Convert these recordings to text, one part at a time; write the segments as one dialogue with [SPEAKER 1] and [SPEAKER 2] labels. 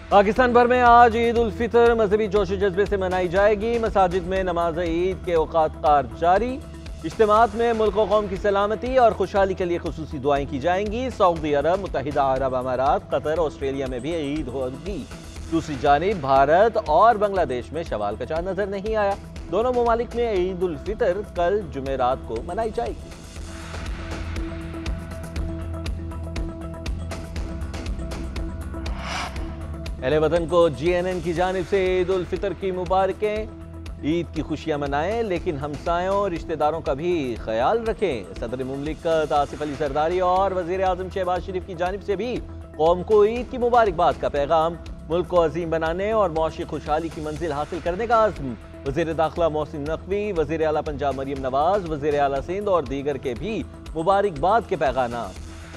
[SPEAKER 1] पाकिस्तान भर में आज ईद उल फितर मजहबी जोश जज्बे से मनाई जाएगी। मसाजिद में नमाज ईद के औकात कार जारी। इज्तिमात में मुल्क व कौम की सलामती और खुशहाली के लिए खुसूसी दुआएं की जाएंगी। सऊदी अरब, मुत्तहिदा अरब अमारात, कतर, ऑस्ट्रेलिया में भी ईद होगी। दूसरी जानिब भारत और बांग्लादेश में शवाल का चांद नजर नहीं आया। दोनों ममालिक में ईद उल फितर कल जुमेरात को मनाई जाएगी। अहले वतन को GNN की जानिब से ईद उल फितर की मुबारकें। ईद की खुशियां मनाएं, लेकिन हमसायों और रिश्तेदारों का भी ख्याल रखें। सदर मुमलिकत आसिफ अली जरदारी और वजीर आजम शहबाज शरीफ की जानिब से भी कौम को ईद की मुबारकबाद का पैगाम। मुल्क को अजीम बनाने और मौशी खुशहाली की मंजिल हासिल करने का आज़म। वजीर दाखिला मोहसिन नकवी, वजीर आला पंजाब मरियम नवाज, वजीर आला सिंध और दीगर के भी मुबारकबाद के पैगाम।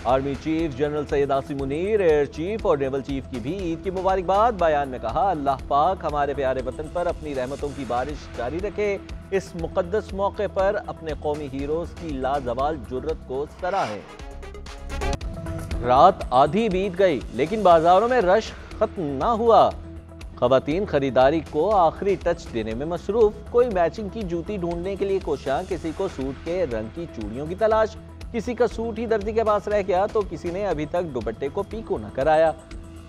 [SPEAKER 1] Army chief general Syed Asim Munir, air chief और नेवल चीफ की भी ईद की मुबारकबाद। बयान में कहा, अल्लाह पाक हमारे प्यारे वतन पर अपनी रहमतों की बारिश जारी रखे। इस मुकद्दस मौके पर अपने कौमी हीरोज की लाजवाल जुर्रत को सराहें। रात आधी बीत गई, लेकिन बाजारों में रश खत्म ना हुआ। खवातीन खरीदारी को आखिरी टच देने में मसरूफ। कोई मैचिंग की जूती ढूंढने के लिए कोशां, किसी को सूट के रंग की चूड़ियों की तलाश। किसी का सूट ही दर्जी के पास रह गया तो किसी ने अभी तक दुपट्टे को पीको न कराया।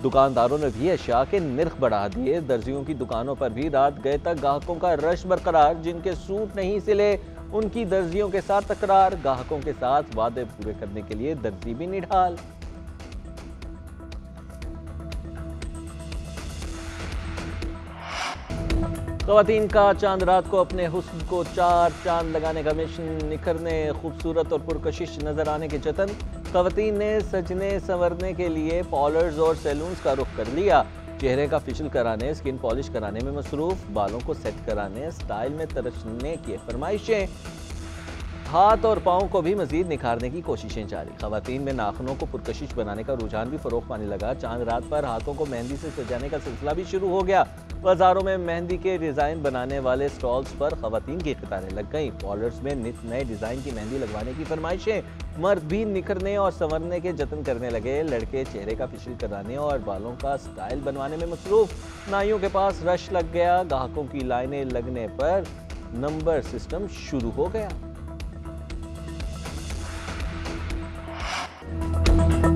[SPEAKER 1] दुकानदारों ने भी अशिया के निर्ख बढ़ा दिए। दर्जियों की दुकानों पर भी रात गए तक ग्राहकों का रश बरकरार। जिनके सूट नहीं सिले उनकी दर्जियों के साथ तकरार। ग्राहकों के साथ वादे पूरे करने के लिए दर्जी भी निढाल। ख़वातीन का चांद रात को अपने हुस्न को चार चांद लगाने का मिशन। निखरने, खूबसूरत और पुरकशिश नजर आने के जतन। ख़वातीन ने सजने संवरने के लिए पार्लर्स और सैलून्स का रुख कर लिया। चेहरे का फेशियल कराने, स्किन पॉलिश कराने में मसरूफ। बालों को सेट कराने, स्टाइल में तरसने की फरमाइशें। हाथ और पाँव को भी मजीद निखारने की कोशिशें जारी। ख़वातीन में नाखूनों को पुरकशिश बनाने का रुझान भी फ़रोग़ पाने लगा। चांद रात पर हाथों को मेहंदी से सजाने का सिलसिला भी शुरू हो गया। बाजारों में मेहंदी के डिज़ाइन बनाने वाले स्टॉल्स पर ख़वातीन की कतारें लग गईं। पार्लर्स में नित नए डिज़ाइन की मेहंदी लगवाने की फरमाइशें। मर्द भी निखरने और संवरने के जतन करने लगे। लड़के चेहरे का फेशियल कराने और बालों का स्टाइल बनवाने में मसरूफ। नाइयों के पास रश लग गया। ग्राहकों की लाइनें लगने पर नंबर सिस्टम शुरू हो गया।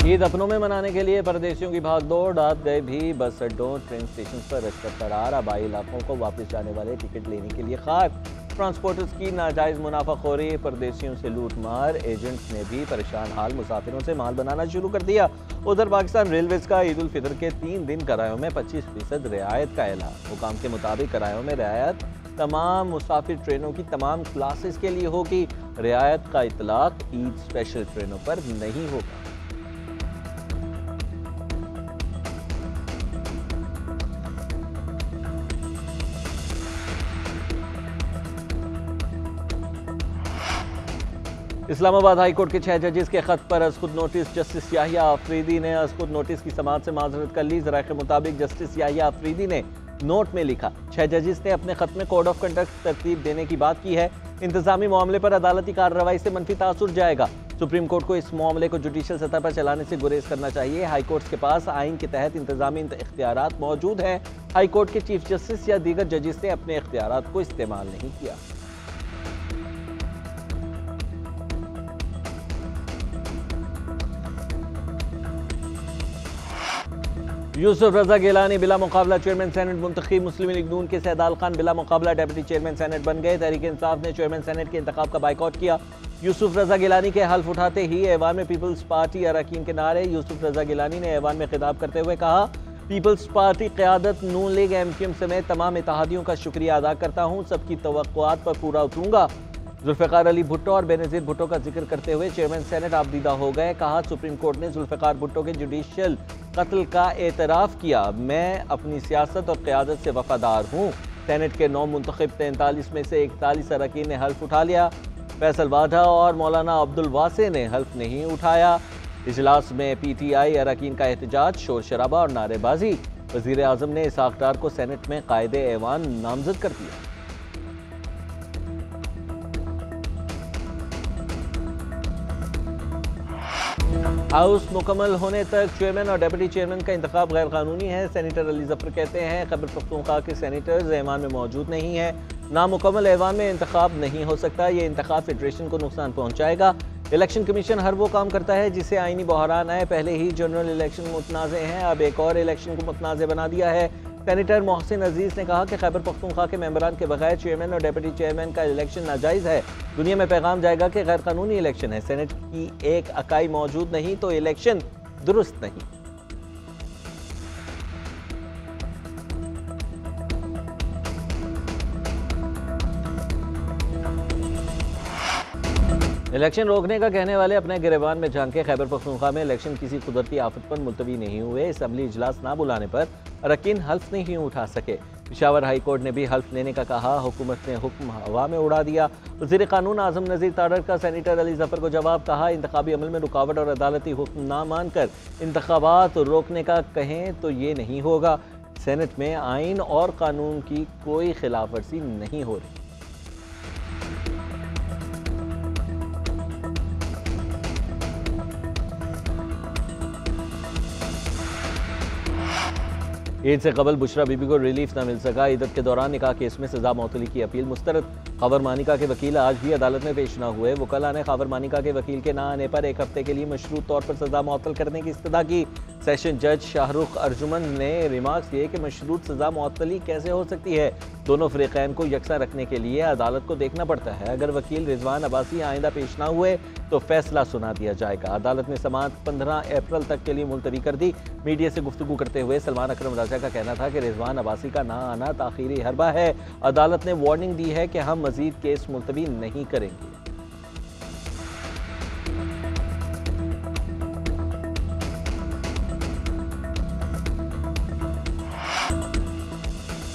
[SPEAKER 1] ईद अपनों में मनाने के लिए परदेशियों की भागदौड़। रात गए भी बस अड्डों, ट्रेन स्टेशन पर रश बरकरार। आबाई इलाकों को वापस जाने वाले टिकट लेने के लिए खाक। ट्रांसपोर्टर्स की नाजायज़ मुनाफाखोरी, परदेशियों से लूट मार। एजेंट्स ने भी परेशान हाल मुसाफिरों से माल बनाना शुरू कर दिया। उधर पाकिस्तान रेलवेज का ईद उल फितर के 3 दिन किरायों में 25% रियायत का ऐलान। हुकाम के मुताबिक किरायों में रियायत तमाम मुसाफिर ट्रेनों की तमाम क्लासेस के लिए होगी। रियायत का इतलाक ईद स्पेशल ट्रेनों पर नहीं होगा। इस्लामाबाद हाई कोर्ट के 6 जजेस के खत पर अज़ खुद नोटिस। जस्टिस याहिया आफरीदी ने अज़ खुद नोटिस की समाअत से माजरत कर ली। ज़राए के मुताबिक जस्टिस याहिया आफरीदी ने नोट में लिखा, 6 जजेस ने अपने खत में कोड ऑफ कंडक्ट तरतीब देने की बात की है। इंतजामी मामले पर अदालती कार्रवाई से मनफी तासुर जाएगा। सुप्रीम कोर्ट को इस मामले को जुडिशल सतह पर चलाने से गुरेज करना चाहिए। हाई कोर्ट के पास आइन के तहत इंतजामी इख्तियारात मौजूद हैं। हाई कोर्ट के चीफ जस्टिस या दीगर जजेस ने अपने इख्तियारात को इस्तेमाल नहीं किया। यूसुफ रजा गिलानी बिला मुकाबला चेयरमैन सेनेट मुंतखब। मुस्लिम लीग नून के सैदाल खान बिला मुकाबला डेप्यूटी चेयरमैन सेनेट बन गए। तहरीक इंसाफ ने चेयरमैन सेनेट के इंतखाब का बाइकआउट किया। यूसुफ रजा गिलानी के हल्फ उठाते ही ऐवान में पीपल्स पार्टी अरकान के नारे। यूसुफ रजा गिलानी ने ऐवान में खिताब करते हुए कहा, पीपल्स पार्टी क़यादत, नून लीग, MQM समेत तमाम इत्तेहादियों का शुक्रिया अदा करता हूँ। सबकी तवक्कुआत पर पूरा उतरूंगा। जुल्फ़िकार अली भुट्टो और बेनज़ीर भुट्टो का जिक्र करते हुए चेयरमैन सेनेट आबदीदा हो गए। कहा, सुप्रीम कोर्ट ने जुल्फ़िकार भुट्टो के जुडिशियल कत्ल का एतराफ़ किया। मैं अपनी सियासत और क़यादत से वफ़ादार हूँ। सेनेट के 9 मुंतखब 43 में से 41 अरकान ने हल्फ उठा लिया। फैसल वाधा और मौलाना अब्दुल वासे ने हल्फ नहीं उठाया। इजलास में PTI अरकान का एहतजाज, शोर शराबा और नारेबाजी। वज़ीर आज़म ने इसहाक़ डार को सेनेट में कायदे ऐवान नामज़द कर दिया। हाउस मुकम्मल होने तक चेयरमैन और डिप्टी चेयरमैन का इंतखाब गैर कानूनी है। सेनेटर अली जफर कहते हैं खैबर पख्तूनख्वा के सेनेटर्स ऐवान में मौजूद नहीं है। नामुकम्मल ऐवान में इंतखाब नहीं हो सकता। ये इंतखाब फेडरेशन को नुकसान पहुँचाएगा। इलेक्शन कमीशन हर वो काम करता है जिससे आईनी बहरान आए। पहले ही जनरल इलेक्शन मुतनाज़ हैं, अब एक और इलेक्शन को मुतनाज़ बना दिया है। सेनेटर मोहसिन अजीज ने कहा कि खैबर पख्तूनख्वा के मेंबरान के बगैर चेयरमैन और डिप्टी चेयरमैन का इलेक्शन नाजायज़ है। दुनिया में पैगाम जाएगा कि गैर कानूनी इलेक्शन है। सेनेट की एक इकाई मौजूद नहीं तो इलेक्शन दुरुस्त नहीं। इलेक्शन रोकने का कहने वाले अपने गिरेबान में झांके। खैबर पख्तूनख्वा में इलेक्शन किसी कुदरती आफत पर मुलतवी नहीं हुए। असम्बली इजलास ना बुलाने पर अरकान हल्फ नहीं उठा सके। पेशावर हाई कोर्ट ने भी हल्फ लेने का कहा। हुकूमत ने हुक्म हवा में उड़ा दिया। वज़ीर कानून आज़म नज़ीर तारड़ का सेनेटर अली जफर को जवाब। कहा इंतखाबी अमल में रुकावट और अदालती हुक्म ना मानकर इंतखाबात रोकने का कहें तो ये नहीं होगा। सेनेट में आइन और कानून की कोई खिलाफ वर्जी नहीं हो रही। ईद से कबल बुशरा बीबी को रिलीफ न मिल सका। ईद के दौरान निकाह केस में सजा मौतली की अपील मुस्तरद। खबर मानिका के वकील आज भी अदालत में पेश न हुए। वकला ने खबर मानिका के वकील के न आने पर एक हफ्ते के लिए मशरूत तौर पर सजा मुअत्तल करने की इस्तदा की। सेशन जज शाहरुख अर्जुमन ने रिमार्क्स किए कि मशरूत सजा मुअत्तली कैसे हो सकती है। दोनों फ़रीक़ैन को यकसा रखने के लिए अदालत को देखना पड़ता है। अगर वकील रिजवान अब्बासी आइंदा पेश न हुए तो फैसला सुना दिया जाएगा। अदालत ने समाअत 15 अप्रैल तक के लिए मुलतवी कर दी। मीडिया से गुफ्तगू करते हुए सलमान अकरम राजा का कहना था कि रिजवान अब्बासी का ना आना ताख़ीरी हरबा है। अदालत ने वार्निंग दी है कि हम मजीद केस मुलतवी नहीं करेंगे।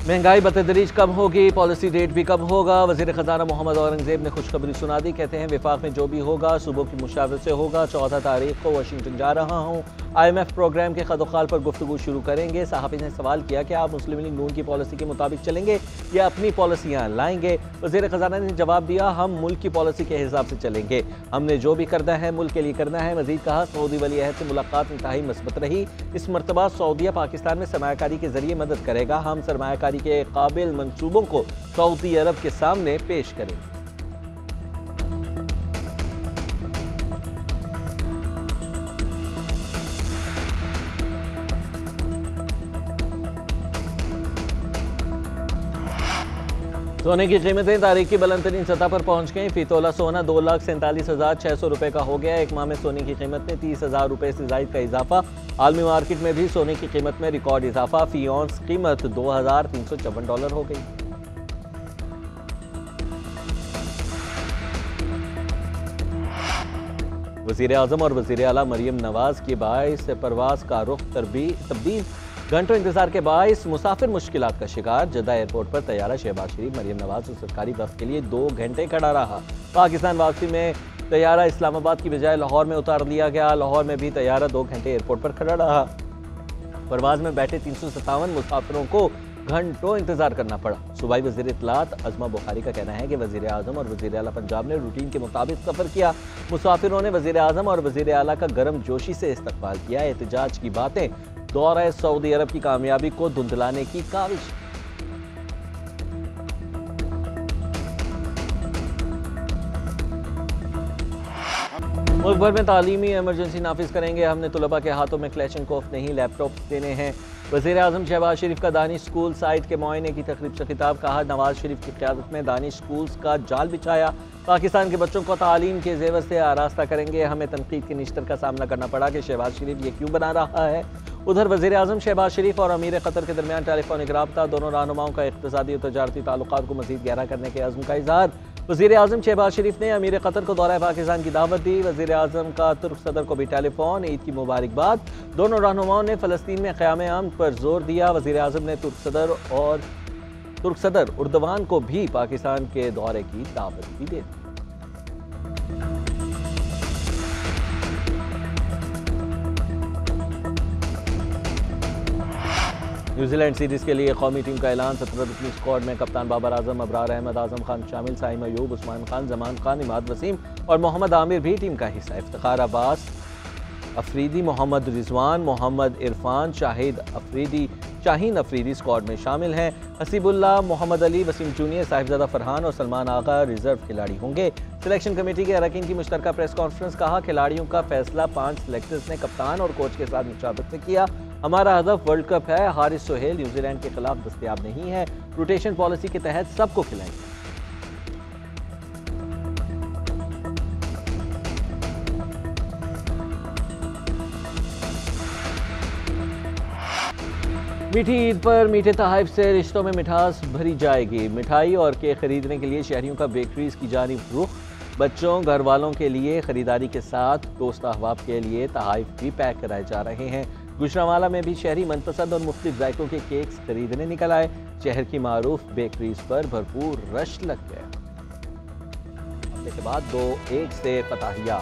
[SPEAKER 1] महंगाई बतदरीज कम होगी, पॉलिसी रेट भी कम होगा। वज़ीर ख़जाना मोहम्मद औरंगज़ेब ने खुशखबरी सुना दी। कहते हैं वफाक में जो भी होगा सुबह की मुशावरत से होगा। 14 तारीख को वाशिंगटन जा रहा हूँ। IMF प्रोग्राम के खदोखाल पर गुफ्तगू शुरू करेंगे। सहाफ़ी ने सवाल किया कि आप मुस्लिम लीग नून की पॉलिसी के मुताबिक चलेंगे या अपनी पॉलिसियाँ लाएंगे। वज़ीर ख़जाना ने जवाब दिया हम मुल्क की पॉलिसी के हिसाब से चलेंगे। हमने जो भी करना है मुल्क के लिए करना है। मज़ीद कहा सऊदी वली अहद से मुलाकात इंतहाई मस्बत रही। इस मरतबा सऊदीया पाकिस्तान में सरमायाकारी के जरिए मदद करेगा। हम सरमायाकारी के काबिल मंसूबों को सऊदी अरब के सामने पेश करेंगे। सोने की कीमतें तारीख की बुलंद तरीन सतह पर पहुंच गई। फी तोला सोना 2,47,600 रुपये का हो गया। एक माह में सोने की कीमत में 30,000 रुपये से जायद का इजाफा। आलमी मार्केट में भी सोने की कीमत में रिकॉर्ड इजाफा। फी औंस कीमत $2,354 हो गई। वज़ीर आज़म और वज़ीर आला मरियम नवाज की बाइस परवाज का रुख तब्दील। घंटों इंतजार के बाइस मुसाफिर मुश्किलात का शिकार। जद्दा एयरपोर्ट पर तैयारा शहबाज शरीफ मरियम नवाज और सरकारी बस के लिए 2 घंटे खड़ा रहा। पाकिस्तान वापसी में तैयारा इस्लामाबाद की बजाय लाहौर में उतार लिया गया। लाहौर में भी तैयारा 2 घंटे एयरपोर्ट पर खड़ा रहा। परवाज में बैठे 357 मुसाफिरों को घंटों इंतजार करना पड़ा। सूबाई वज़ीर इत्तलात अज़मा बुखारी का कहना है कि वज़ीर आज़म और वज़ीर आला पंजाब ने रूटीन के मुताबिक सफ़र किया। मुसाफिरों ने वज़ीर आज़म और वज़ीर आला का गर्म जोशी से इस्तकबाल किया। एहतजाज की बातें दौरा सऊदी अरब की कामयाबी को धुंधलाने की काविश। मुल्क भर में तालीमी एमरजेंसी नाफिज करेंगे। हमने तलबा के हाथों में क्लैशनकोफ नहीं लैपटॉप देने हैं। वज़ीर आज़म शहबाज शरीफ का दानिश स्कूल साइट के मुआयने की तकरीब से खिताब। कहा नवाज शरीफ की क़यादत में दानिश स्कूल्स का जाल बिछाया। पाकिस्तान के बच्चों को तालीम के जेवर से आरास्ता करेंगे। हमें तनकीद के निश्तर का सामना करना पड़ा कि शहबाज शरीफ ये क्यों बना रहा है। उधर वज़ीर आज़म शहबाज शरीफ और अमीर कतर के दरमियान टेलीफोनिक राब्ता। दोनों रहनुमाओं का इक़्तिसादी और तजारती ताल्लुकात को मज़ीद गहरा करने के अज़्म का इज़हार। वज़ीर आज़म शहबाज शरीफ ने अमीर कतर को दौरा पाकिस्तान की दावत दी। वज़ीर आज़म का तुर्क सदर को भी टेलीफोन। ईद की मुबारकबाद। दोनों रहनुमाओं ने फ़लस्तीन में क़याम अमन पर जोर दिया। वज़ीर आज़म ने तुर्क सदर उर्दवान को भी पाकिस्तान के दौरे की दावत भी दे दी। न्यूजीलैंड सीरीज के लिए कौमी टीम का ऐलान। 17 रुकनी स्क्वाड में कप्तान बाबर आजम, अबरार अहमद, आजम खान शामिल। साइम अयूब, उस्मान खान, जमान खान, इमाद वसीम और मोहम्मद आमिर भी टीम का हिस्सा। इफ्तिखार अब्बास अफरीदी, मोहम्मद रिजवान, मोहम्मद इरफान, शाहीन अफरीदी स्क्वाड में शामिल हैं। हसीबुल्लाह, मोहम्मद अली, वसीम जूनियर, साहिबजादा फरहान और सलमान आगा रिजर्व खिलाड़ी होंगे। सिलेक्शन कमेटी के अरकान की मुश्तरका प्रेस कॉन्फ्रेंस, कहा खिलाड़ियों का फैसला 5 सिलेक्टर्स ने कप्तान और कोच के साथ मुशावरत से किया। हमारा हदफ वर्ल्ड कप है। हारिस सोहेल न्यूजीलैंड के खिलाफ दस्तयाब नहीं है। रोटेशन पॉलिसी के तहत सबको खिलाएंगे। मीठी ईद पर मीठे तहाइफ से रिश्तों में मिठास भरी जाएगी। मिठाई और केक खरीदने के लिए शहरियों का बेकरीज की जानिब रुख। बच्चों, घर वालों के लिए खरीदारी के साथ दोस्त अहबाब के लिए तहाइफ भी पैक कराए जा रहे हैं। गुजरांवाला में भी शहरी मनपसंद और मुख्तलिफ जायकों के केक्स खरीदने निकल आए। शहर की मारूफ बेकरीज पर भरपूर रश लग गया। इसके बाद 2-1 से फतहिया।